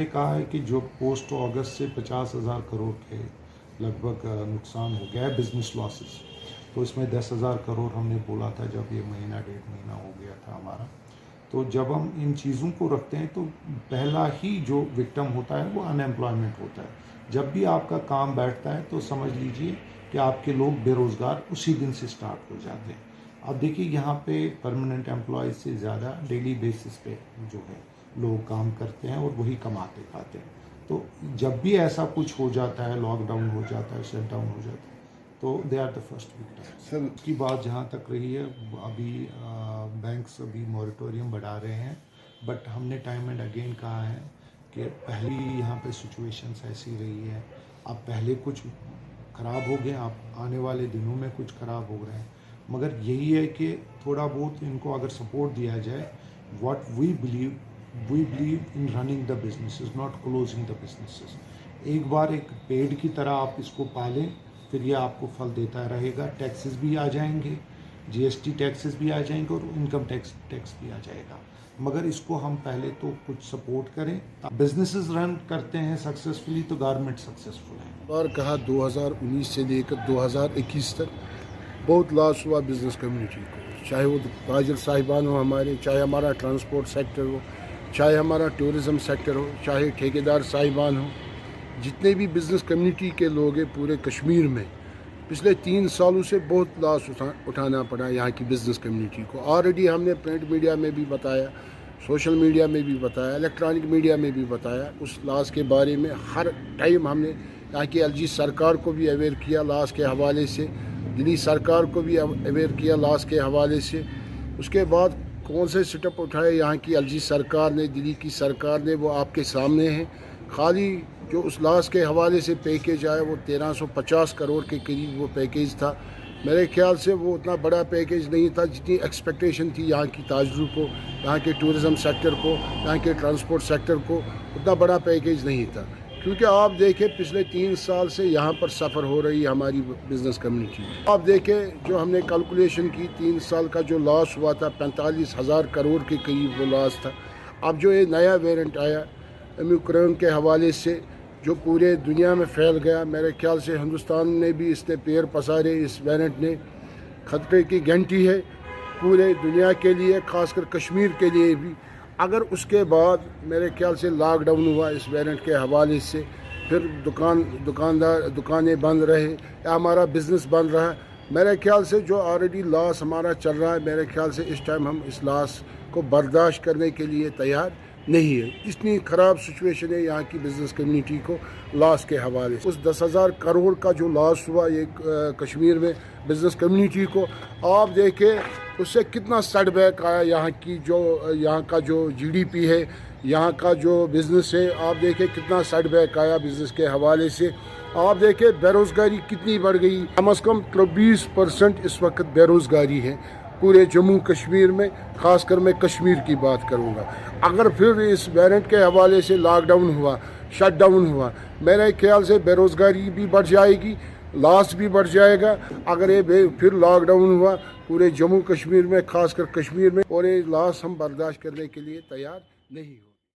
हमने कहा है कि जो पोस्ट अगस्त से 50,000 करोड़ के लगभग नुकसान हो गया है बिजनेस लॉसेस, तो इसमें 10,000 करोड़ हमने बोला था जब ये महीना डेढ़ महीना हो गया था हमारा। तो जब हम इन चीज़ों को रखते हैं तो पहला ही जो विक्टिम होता है वो अनएम्प्लॉयमेंट होता है। जब भी आपका काम बैठता है तो समझ लीजिए कि आपके लोग बेरोज़गार उसी दिन से स्टार्ट हो जाते हैं। अब देखिए यहाँ पे परमानेंट एम्प्लॉयज़ से ज़्यादा डेली बेसिस पे जो है लोग काम करते हैं और वही कमाते खाते हैं। तो जब भी ऐसा कुछ हो जाता है, लॉकडाउन हो जाता है, शटडाउन हो जाता है, तो they are the first victim. Sir की बात जहाँ तक रही है, अभी बैंक्स अभी मॉरिटोरियम बढ़ा रहे हैं, बट हमने टाइम एंड अगेन कहा है कि पहली यहाँ पे सिचुएशंस ऐसी रही है, अब पहले कुछ ख़राब हो गए, अब आने वाले दिनों में कुछ ख़राब हो रहे हैं, मगर यही है कि थोड़ा बहुत इनको अगर सपोर्ट दिया जाए, what we believe in running the businesses, not closing the businesses. एक बार एक पेड़ की तरह आप इसको पालें, फिर ये आपको फल देता रहेगा। टैक्सेस भी आ जाएंगे, जीएसटी टैक्सेस भी आ जाएंगे और इनकम टैक्स भी आ जाएगा, मगर इसको हम पहले तो कुछ सपोर्ट करें। बिजनेसेस रन करते हैं सक्सेसफुली तो गवर्नमेंट सक्सेसफुल है। और कहा 2019 से लेकर 2021 तक बहुत लॉस हुआ बिज़नेस कम्युनिटी को, चाहे वो ताजिर साहिबान हो हमारे, चाहे हमारा ट्रांसपोर्ट सेक्टर हो, चाहे हमारा टूरिज़म सेक्टर हो, चाहे ठेकेदार साहिबान हो, जितने भी बिज़नेस कम्युनिटी के लोग हैं पूरे कश्मीर में पिछले 3 सालों से बहुत लॉस उठाना पड़ा यहाँ की बिज़नेस कम्युनिटी को। ऑलरेडी हमने प्रिंट मीडिया में भी बताया, सोशल मीडिया में भी बताया, इलेक्ट्रॉनिक मीडिया में भी बताया उस लॉस के बारे में। हर टाइम हमने यहाँ की एलजी सरकार को भी अवेयर किया लॉस के हवाले से, दिल्ली सरकार को भी अवेयर किया लॉस के हवाले से। उसके बाद कौन से स्टेप उठाए यहाँ की एलजी सरकार ने, दिल्ली की सरकार ने, वो आपके सामने हैं। खाली जो उस लॉस के हवाले से पैकेज आया वो 1350 करोड़ के करीब वो पैकेज था। मेरे ख्याल से वो उतना बड़ा पैकेज नहीं था जितनी एक्सपेक्टेशन थी यहाँ की ताजरों को, यहाँ के टूरिज़म सेक्टर को, यहाँ के ट्रांसपोर्ट सेक्टर को। उतना बड़ा पैकेज नहीं था, क्योंकि आप देखें पिछले 3 साल से यहाँ पर सफ़र हो रही है हमारी बिज़नेस कम्युनिटी। आप देखें जो हमने कैलकुलेशन की 3 साल का जो लॉस हुआ था 45,000 करोड़ के करीब वो लॉस था। अब जो ये नया वेरिएंट आया ओमिक्रॉन के हवाले से जो पूरे दुनिया में फैल गया, मेरे ख्याल से हिंदुस्तान ने भी इसने पैर पसारे। इस वेरिएंट ने खतरे की घंटी है पूरे दुनिया के लिए, खासकर कश्मीर के लिए भी। अगर उसके बाद मेरे ख्याल से लॉकडाउन हुआ इस वेरिएंट के हवाले से, फिर दुकानें बंद रहे या हमारा बिज़नेस बंद रहा, मेरे ख्याल से जो ऑलरेडी लॉस हमारा चल रहा है, मेरे ख्याल से इस टाइम हम इस लॉस को बर्दाश्त करने के लिए तैयार नहीं है। इतनी ख़राब सिचुएशन है यहाँ की बिज़नेस कम्युनिटी को लॉस के हवाले से। उस 10,000 करोड़ का जो लॉस हुआ ये कश्मीर में बिज़नेस कम्युनिटी को, आप देखें उससे कितना सेटबैक आया। यहाँ का जो जीडीपी है, यहाँ का जो बिज़नेस है, आप देखें कितना सेटबैक आया बिज़नेस के हवाले से। आप देखें बेरोज़गारी कितनी बढ़ गई, कम से कम 24% इस वक्त बेरोज़गारी है पूरे जम्मू कश्मीर में। ख़ासकर मैं कश्मीर की बात करूँगा। अगर फिर इस वेरिएंट के हवाले से लॉकडाउन हुआ, शटडाउन हुआ, मेरे ख्याल से बेरोज़गारी भी बढ़ जाएगी, लॉस भी बढ़ जाएगा। अगर ये फिर लॉकडाउन हुआ पूरे जम्मू कश्मीर में, ख़ासकर कश्मीर में, और ये लॉस हम बर्दाश्त करने के लिए तैयार नहीं हो।